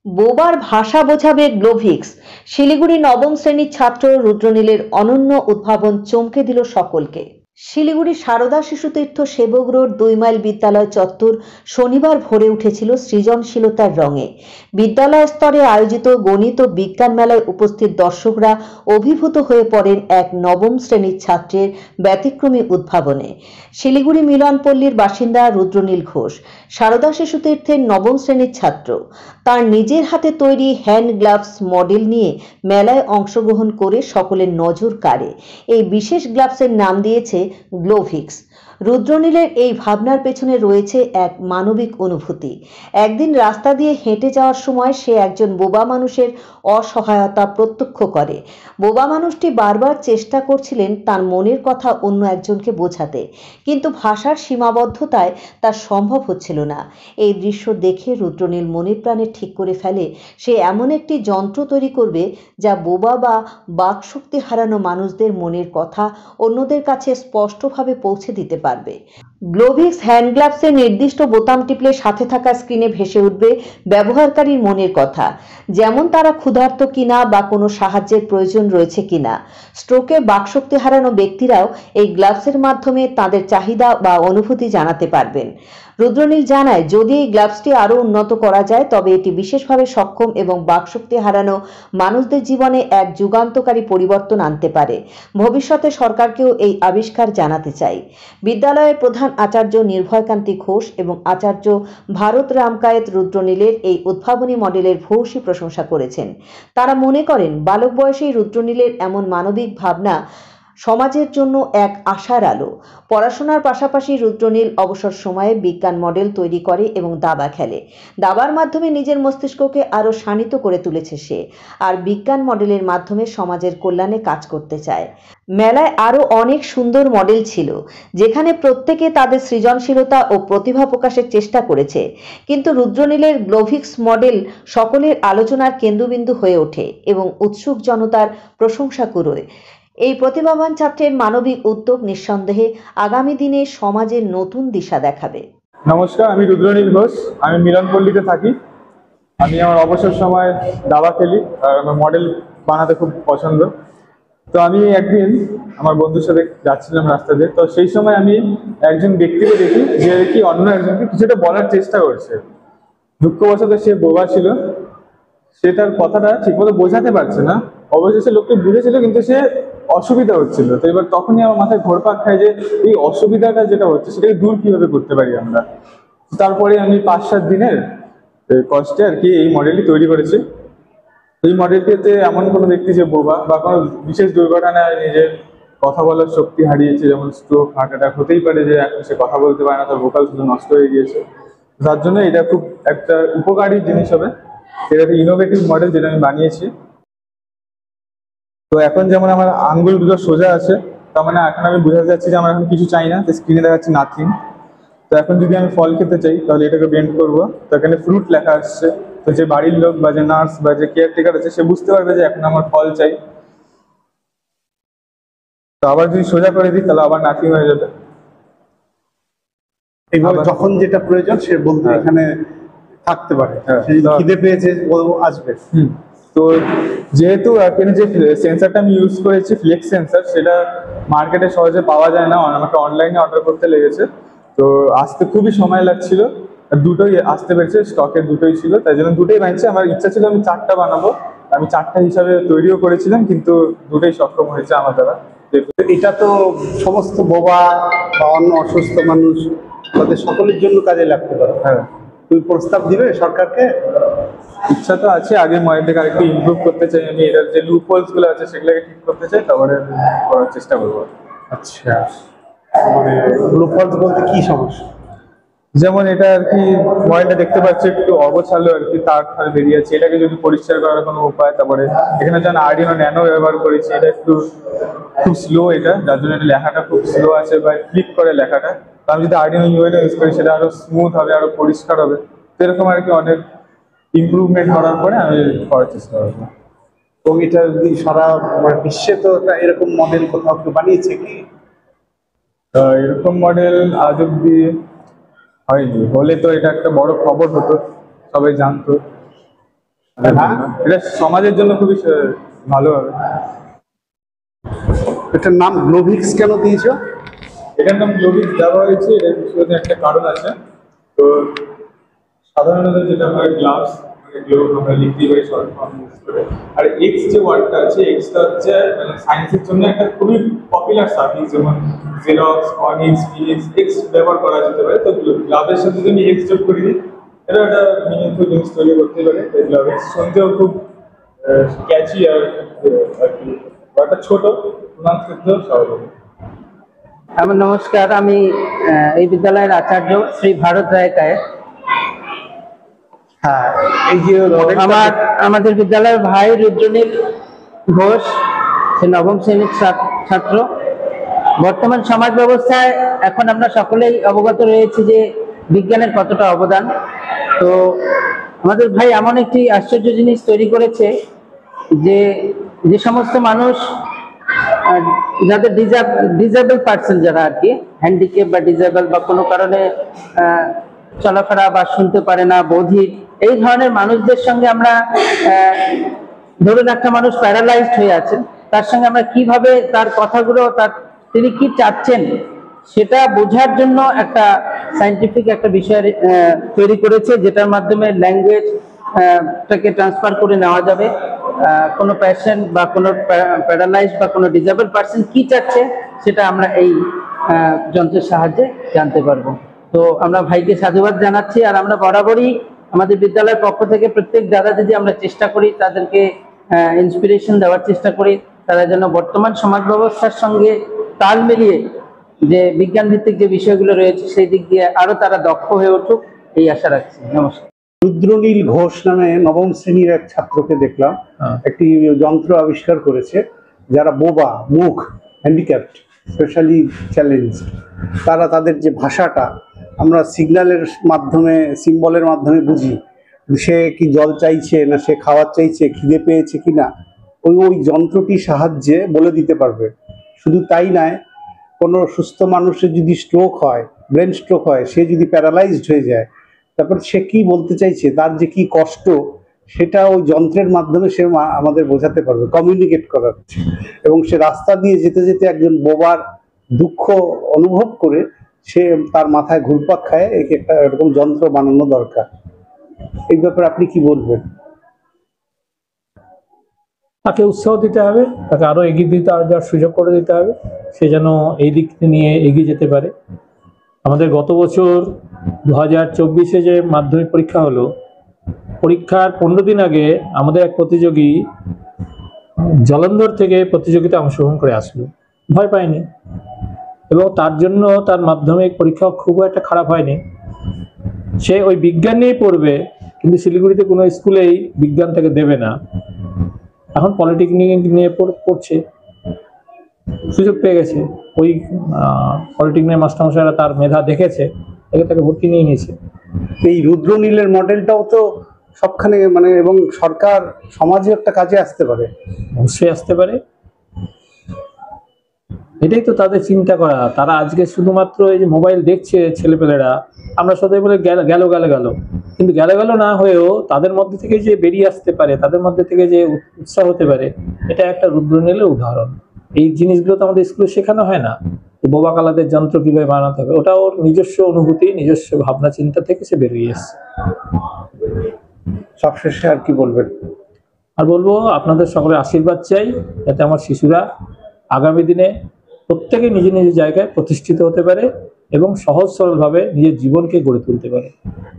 বোবার ভাষা বোঝাবে গ্লোভিক্স। শিলিগুড়ি নবম শ্রেণীর ছাত্র রুদ্রনীলের অনন্য উদ্ভাবন চমকে দিল সকলকে। শিলিগুড়ি সারদা শিশুতীর্থ সেবক রোড 2 মাইল বিদ্যালয় চত্বর শনিবার ভরে উঠেছিল সৃজনশীলতার রঙে। বিদ্যালয় স্তরে আয়োজিত গণিত ও বিজ্ঞান মেলায় উপস্থিত দর্শকরা অভিভূত হয়ে পড়েন এক নবম শ্রেণীর ছাত্রের ব্যতিক্রমী উদ্ভাবনে। শিলিগুড়ি মিলনপল্লীর বাসিন্দা রুদ্রনীল ঘোষ সারদা শিশুতীর্থের নবম শ্রেণীর ছাত্র। তার নিজের হাতে তৈরি হ্যান্ড গ্লাভস মডেল নিয়ে মেলায় অংশগ্রহণ করে সকলের নজর কাড়ে। এই বিশেষ গ্লাভসের নাম দিয়েছে গ্লোভিক্স। রুদ্রনীলের এই ভাবনার পেছনে রয়েছে এক মানবিক অনুভূতি। একদিন রাস্তা দিয়ে হেঁটে যাওয়ার সময় সে একজন বোবা মানুষের অসহায়তা প্রত্যক্ষ করে। বোবা মানুষটি বারবার চেষ্টা করছিলেন তার মনের কথা অন্য একজনকে বোঝাতে, কিন্তু ভাষার সীমাবদ্ধতায় তা সম্ভব হচ্ছিল না। এই দৃশ্য দেখে রুদ্রনীল মনে প্রাণে ঠিক করে ফেলে সে এমন একটি যন্ত্র তৈরি করবে যা বোবা বা বাকশক্তি হারানো মানুষদের মনের কথা অন্যদের কাছে স্পষ্টভাবে পৌঁছে দিতে পারবে। গ্লোভিক্স হ্যান্ড গ্লাভসের নির্দিষ্ট বোতাম টিপলে সাথে থাকা স্ক্রিনে ভেসে উঠবে ব্যবহারকারীর মনের কথা, যেমন তারা ক্ষুধার্ত কিনা বা কোনো সাহায্যের প্রয়োজন রয়েছে কিনা। স্ট্রোকে বাকশক্তি হারানো ব্যক্তিরাও এই গ্লাভসের মাধ্যমে তাদের চাহিদা বা অনুভূতি জানাতে পারবেন। রুদ্রনীল জানায়, যদি এই গ্লাভসটি আরও উন্নত করা যায় তবে এটি বিশেষভাবে সক্ষম এবং বাকশক্তি হারানো মানুষদের জীবনে এক যুগান্তকারী পরিবর্তন আনতে পারে। ভবিষ্যতে সরকারকেও এই আবিষ্কার জানাতে চাই। বিদ্যালয়ের প্রধান আচার্য নির্ভয়কান্তি ঘোষ এবং আচার্য ভারত রামকায়েত রুদ্রনীলের এই উদ্ভাবনী মডেলের ভূয়সী প্রশংসা করেছেন। তারা মনে করেন বালক বয়সেই রুদ্রনীলের এমন মানবিক ভাবনা সমাজের জন্য এক আশার আলো। পড়াশোনার পাশাপাশি রুদ্রনীল অবসর সময়ে বিজ্ঞান মডেল তৈরি করে এবং দাবা খেলে। দাবার মাধ্যমে নিজের মস্তিষ্ককে আরও শানিত করে তুলেছে সে, আর বিজ্ঞান মডেলের মাধ্যমে সমাজের কল্যাণে কাজ করতে চায়। মেলায় আরও অনেক সুন্দর মডেল ছিল, যেখানে প্রত্যেকে তাদের সৃজনশীলতা ও প্রতিভা প্রকাশের চেষ্টা করেছে, কিন্তু রুদ্রনীলের গ্লোভিক্স মডেল সকলের আলোচনার কেন্দ্রবিন্দু হয়ে ওঠে এবং উৎসুক জনতার প্রশংসা কুড়োয়। এই প্রতিভাবান ছাত্রের মানবিক উদ্যোগ নিঃসন্দেহে আগামী দিনে সমাজের নতুন দিশা দেখাবে। নমস্কার, আমি রুদ্রনীল ঘোষ। আমি মিলনপল্লীতে থাকি। আমি আমার অবসর সময় দাবা খেলি আর আমার মডেল বানাতে খুব পছন্দ। তো আমি একদিন আমার বন্ধুর সাথে যাচ্ছিলাম রাস্তা দিয়ে, তো সেই সময় আমি একজন ব্যক্তিকে দেখি যে কি অন্য একজনকে কিছুটা বলার চেষ্টা করছে। দুঃখবশত সে বোবা ছিল, সে তার কথাটা ঠিকমতো বোঝাতে পারছে না। অবশেষে লোকটি বুঝেছিল, কিন্তু সে অসুবিধা হচ্ছিল। তো এবার তখনই আমার মাথায় ঘোরপাক খায় যে এই অসুবিধাটা যেটা হচ্ছে সেটাকে দূর কিভাবে করতে পারি আমরা। তারপরে আমি 5-7 দিনের কষ্টে আর কি এই মডেলটি তৈরি করেছি। এই মডেলটিতে এমন কোনো ব্যক্তি যে বোবা বা কোনো বিশেষ দুর্ঘটনায় নিজের কথা বলার শক্তি হারিয়েছে, যেমন স্ট্রোক, হার্ট অ্যাটাক, হতেই পারে যে এখন সে কথা বলতে পারে না, তার ভোকাল শুধু নষ্ট হয়ে গিয়েছে। তার জন্য এটা খুব একটা উপকারী জিনিস হবে। এটা একটা ইনোভেটিভ মডেল যেটা আমি বানিয়েছি। তো এখন যেমন আমার আঙ্গুল দুটো সোজা আছে, তার মানে এখন আমি বোঝাতে যাচ্ছি যে আমার এখন কিছু চাই না, স্ক্রিনে দেখাচ্ছি নাথিং। তো এখন যদি আমি ফল খেতে চাই তাহলে এটাকে বেন্ড করবো, তো এখানে ফ্রুট লেখা আসছে। তো যে বাড়ির লোক বা যে নার্স বা যে কেয়ারটেকার আছে সে বুঝতে পারবে যে এখন আমার ফল চাই। তো আবার যদি সোজা করে দিই তাহলে আবার নাথিং হয়ে যাবে। এইভাবে যখন যেটা প্রয়োজন সে বলতে এখানে থাকতে পারে, সেই খিদে পেয়েছে আসবে। তো যেহেতু এখানে যে সেন্সারটা আমি ইউজ করেছি ফ্লেক্স সেন্সার, সেটা মার্কেটে সহজে পাওয়া যায় না, আমাকে অনলাইনে অর্ডার করতে লেগেছে। তো আসতে খুবই সময় লাগছিল, দুটোই আসতে পেরেছে, স্টকে দুটোই ছিল, তাই জন্য দুটোই বানিয়েছি। আমার ইচ্ছা ছিল আমি 4টা বানাবো, আমি 4টা হিসাবে তৈরিও করেছিলাম, কিন্তু দুটোই সক্ষম হয়েছে আমার দ্বারা। এটা তো সমস্ত বোবা বা অন্য অসুস্থ মানুষ তাদের সকলের জন্য কাজে লাগতে পারে। হ্যাঁ, তুমি প্রস্তাব দিবে সরকারকে? ইচ্ছা তো আছে, আগে মডেলটাকে আরেকটু ইমপ্রুভ করতে চাই আমি, এটার যে লুপ হোলস গুলো আছে সেগুলোকে ঠিক করতে চাই, তারপরে করার চেষ্টা করবো। আচ্ছা, মানে লুপ হোলস বলতে কি সমস্যা? যেমন এটা আর কি মডেলটা দেখতে পাচ্ছি একটু অগোছালো আর কি, তার ঠার বেরিয়ে আছে, এটাকে যদি পরিষ্কার করার কোনো উপায়। তারপরে এখানে যেন আরডিনো ন্যানো ব্যবহার করেছি, এটা একটু খুব স্লো, এটা যার জন্য এটা লেখাটা খুব স্লো আছে বা ক্লিক করে লেখাটা। তো আমি যদি আরডিনো ইউএনও ইউজ করি সেটা আরো স্মুথ হবে, আরো পরিষ্কার হবে। তো এরকম আর কি অনেক ইমপ্রুভমেন্ট করার পরে আমি করার চেষ্টা করবো। এবং এটা যদি সারা মানে বিশ্বে তো এরকম মডেল কোথাও কেউ বানিয়েছে কি? এরকম মডেল আজ অব্দি হয়নি, হলে তো এটা একটা বড় খবর হতো, সবাই জানতো। হ্যাঁ, এটা সমাজের জন্য খুবই ভালো হবে। এটার নাম গ্লোভিক্স কেন দিয়েছো? এটার নাম গ্লোভিক্স দেওয়া হয়েছে, এর পিছনে একটা কারণ আছে। তো সাধারণত যেটা হয় গ্লাভস, গ্লোভ আমরা লিখতেই পারি শর্ট ফর্ম ইউজ করে। আর এক্স যে ওয়ার্ডটা আছে, এক্সটা হচ্ছে মানে সায়েন্সের জন্য একটা খুবই পপুলার সার্ভিস, যেমন জেরক্স, অনিক্স, ফিনিক্স, এক্স ব্যবহার করা যেতে পারে। তো গ্লাভের সাথে যদি এক্স যোগ করে দিই, এটা একটা মিনিংফুল জিনিস তৈরি করতে পারে। গ্লাভেক্স শুনতেও খুব ক্যাচি আর কি, ওয়ার্ডটা ছোট, প্রনাউন্স করতেও সহজ হবে। আমার নমস্কার, আমি এই বিদ্যালয়ের আচার্য শ্রী ভারত রায় কায়ের। হ্যাঁ, এই যে আমাদের বিদ্যালয়ের ভাই রুদ্রনীল ঘোষ, সে নবম শ্রেণীর ছাত্র। বর্তমান সমাজ ব্যবস্থায় এখন আমরা সকলেই অবগত রয়েছি যে বিজ্ঞানের কতটা অবদান। তো আমাদের ভাই এমন একটি আশ্চর্য জিনিস তৈরি করেছে যে যে সমস্ত মানুষ যাদের ডিজেবল পার্সন, যারা আর কি হ্যান্ডিক্যাপ বা ডিজেবল বা কোনো কারণে চলাফেরা বা শুনতে পারে না, বধির, এই ধরনের মানুষদের সঙ্গে আমরা ধরুন একটা মানুষ প্যারালাইজড হয়ে আছেন, তার সঙ্গে আমরা কিভাবে তার কথাগুলো, তিনি কি চাচ্ছেন সেটা বোঝার জন্য একটা সায়েন্টিফিক একটা বিষয় তৈরি করেছে, যেটার মাধ্যমে ল্যাঙ্গুয়েজ টাকে ট্রান্সফার করে নেওয়া যাবে। কোনো পেশেন্ট বা কোনো প্যারালাইজড বা কোনো ডিজেবল পার্সন কি চাচ্ছে সেটা আমরা এই যন্ত্রের সাহায্যে জানতে পারবো। তো আমরা ভাইকে সাধুবাদ জানাচ্ছি। আর আমরা বরাবরই আমাদের বিদ্যালয়ের পক্ষ থেকে প্রত্যেক দাদা দিদি আমরা চেষ্টা করি, তাদেরকে ইন্সপিরেশন দেওয়ার চেষ্টা করি, তারা যেন বর্তমান সমাজ ব্যবস্থার সঙ্গে তাল মিলিয়ে যে বিজ্ঞান ভিত্তিক যে বিষয়গুলো রয়েছে সেই দিক দিয়ে আরো তারা দক্ষ হয়ে উঠুক, এই আশা রাখছি। নমস্কার। রুদ্রনীল ঘোষ নামে নবম শ্রেণীর এক ছাত্রকে দেখলাম একটি যন্ত্র আবিষ্কার করেছে, যারা বোবা, মুখ হ্যান্ডিক্যাপ্ট, স্পেশালি চ্যালেঞ্জ, তারা তাদের যে ভাষাটা আমরা সিগন্যালের মাধ্যমে, সিম্বলের মাধ্যমে বুঝি, সে কি জল চাইছে না সে খাবার চাইছে, খিদে পেয়েছে কিনা, ওই যন্ত্রটির সাহায্যে বলে দিতে পারবে। শুধু তাই নয়, কোনো সুস্থ মানুষের যদি স্ট্রোক হয়, ব্রেন স্ট্রোক হয়, সে যদি প্যারালাইজড হয়ে যায়, তারপর সে কি বলতে চাইছে, তার যে কি কষ্ট, সেটা ওই যন্ত্রের মাধ্যমে সে আমাদের বোঝাতে পারবে, কমিউনিকেট করার। এবং সে রাস্তা দিয়ে যেতে যেতে একজন বোবার দুঃখ অনুভব করে সে তার মাথায় ঘুরপাক খায়, একটা এরকম যন্ত্র বানানো দরকার। এই ব্যাপারে আপনি কি বলবেন? তাকে উৎসাহ দিতে হবে, তাকে আরো এগিয়ে দিতে যাওয়ার সুযোগ করে দিতে হবে, সে যেন এই দিক নিয়ে এগিয়ে যেতে পারে। আমাদের গত বছর 2024-এ যে মাধ্যমিক পরীক্ষা হলো, পরীক্ষার 15 দিন আগে আমাদের এক প্রতিযোগী জলন্ধর থেকে প্রতিযোগিতা অংশগ্রহণ করে আসলো, ভয় পায়নি, এবং তার জন্য তার মাধ্যমিক পরীক্ষা খুব একটা খারাপ হয়নি। সে ওই বিজ্ঞান নিয়েই পড়বে, কিন্তু শিলিগুড়িতে কোনো স্কুলেই বিজ্ঞান তাকে দেবে না, এখন পলিটেকনিক নিয়ে পড়ছে, সুযোগ পেয়ে গেছে। ওই পলিটেকনিকের মাস্টারমশাইরা তার মেধা দেখেছে, তাকে ভর্তি নিয়ে নিয়েছে। এই রুদ্রনীলের মডেলটাও তো সবখানে মানে, এবং সরকার সমাজে একটা কাজে আসতে পারে, অবশ্যই আসতে পারে। এটাই তো তাদের চিন্তা করা। তারা আজকে শুধুমাত্র এই যে মোবাইল দেখছে ছেলেপেলেরা, আমরা সবাই বলে গেল গেল গেল, কিন্তু গেল গেল না হয়েও তাদের মধ্যে থেকে যে বেরিয়ে আসতে পারে, তাদের মধ্যে থেকে যে উৎসাহ হতে পারে, এটা একটা রুদ্রনীলের উদাহরণ। এই জিনিসগুলো তো আমাদের স্কুলে শেখানো হয় না, বোবা কালাদের যন্ত্র কিভাবে বানাতে হবে, ওটা ওর নিজস্ব অনুভূতি, নিজস্ব ভাবনা চিন্তা থেকে সে বেরিয়ে এসছে। সবশেষে আর কি বলবেন? আর বলবো, আপনাদের সকলের আশীর্বাদ চাই, যাতে আমার শিশুরা আগামী দিনে প্রত্যেকে নিজের নিজের জায়গায় প্রতিষ্ঠিত হতে পারে এবং সহজ সরলভাবে নিজের জীবনকে গড়ে তুলতে পারে।